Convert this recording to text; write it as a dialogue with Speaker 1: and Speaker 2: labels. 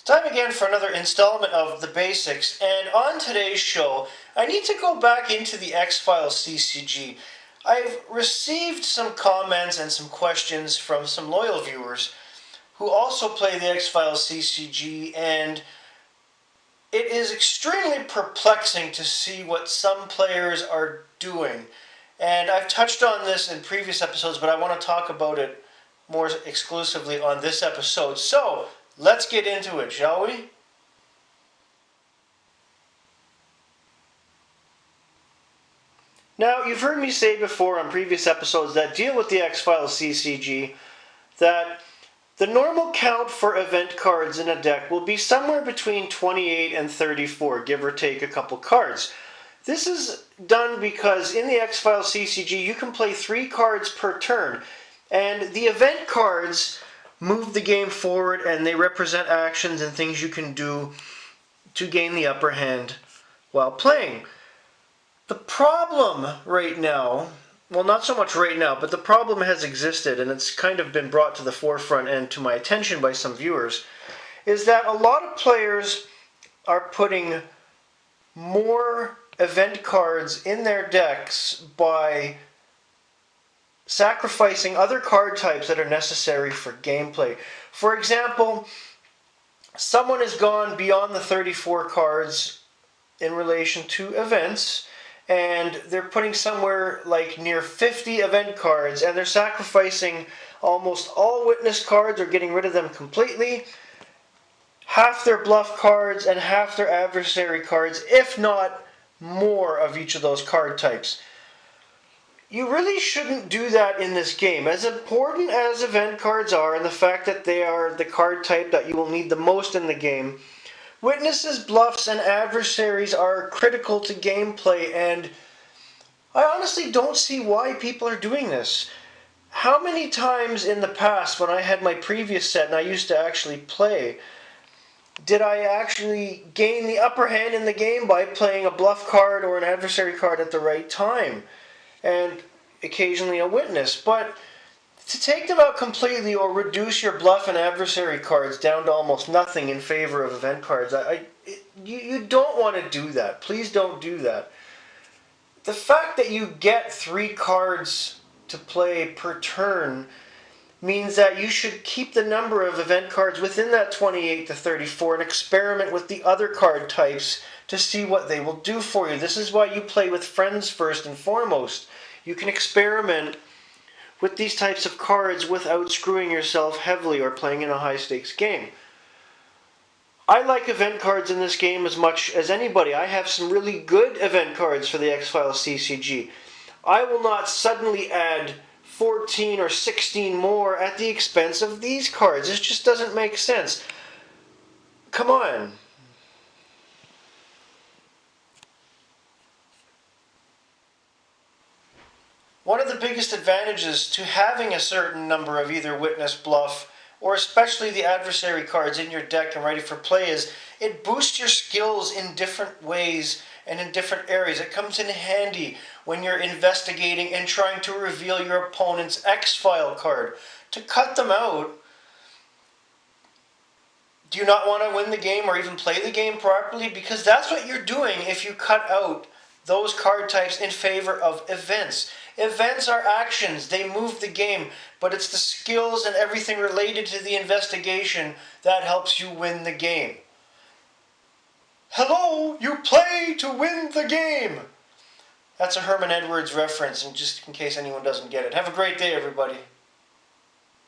Speaker 1: Time again for another installment of The Basics, and on today's show, I need to go back into the X-Files CCG. I've received some comments and some questions from some loyal viewers who also play the X-Files CCG, and it is extremely perplexing to see what some players are doing. And I've touched on this in previous episodes, but I want to talk about it more exclusively on this episode. So, let's get into it, shall we? Now, you've heard me say before on previous episodes that deal with the X-Files CCG that the normal count for event cards in a deck will be somewhere between 28 and 34, give or take a couple cards. This is done because in the X-Files CCG you can play 3 cards per turn, and the event cards move the game forward and they represent actions and things you can do to gain the upper hand while playing. The problem right now, well, not so much right now, but the problem has existed and it's kind of been brought to the forefront and to my attention by some viewers, is that a lot of players are putting more event cards in their decks by sacrificing other card types that are necessary for gameplay. For example, someone has gone beyond the 34 cards in relation to events, and they're putting somewhere like near 50 event cards, and they're sacrificing almost all witness cards or getting rid of them completely, half their bluff cards and half their adversary cards, if not more of each of those card types. You really shouldn't do that in this game. As important as event cards are, and the fact that they are the card type that you will need the most in the game, witnesses, bluffs, and adversaries are critical to gameplay, and I honestly don't see why people are doing this. How many times in the past, when I had my previous set and I used to actually play, did I actually gain the upper hand in the game by playing a bluff card or an adversary card at the right time? And occasionally a witness. But to take them out completely or reduce your bluff and adversary cards down to almost nothing in favor of event cards, you don't want to do that. Please don't do that. The fact that you get 3 cards to play per turn means that you should keep the number of event cards within that 28 to 34 and experiment with the other card types to see what they will do for you. This is why you play with friends first and foremost. You can experiment with these types of cards without screwing yourself heavily or playing in a high-stakes game. I like event cards in this game as much as anybody. I have some really good event cards for the X-Files CCG. I will not suddenly add 14 or 16 more at the expense of these cards. This just doesn't make sense. Come on. One of the biggest advantages to having a certain number of either witness, bluff, or especially the adversary cards in your deck and ready for play is it boosts your skills in different ways and in different areas. It comes in handy when you're investigating and trying to reveal your opponent's X-File card. To cut them out, do you not want to win the game or even play the game properly? Because that's what you're doing if you cut out those card types in favor of events. Events are actions, they move the game, but it's the skills and everything related to the investigation that helps you win the game. Hello, you play to win the game! That's a Herman Edwards reference, and just in case anyone doesn't get it. Have a great day, everybody.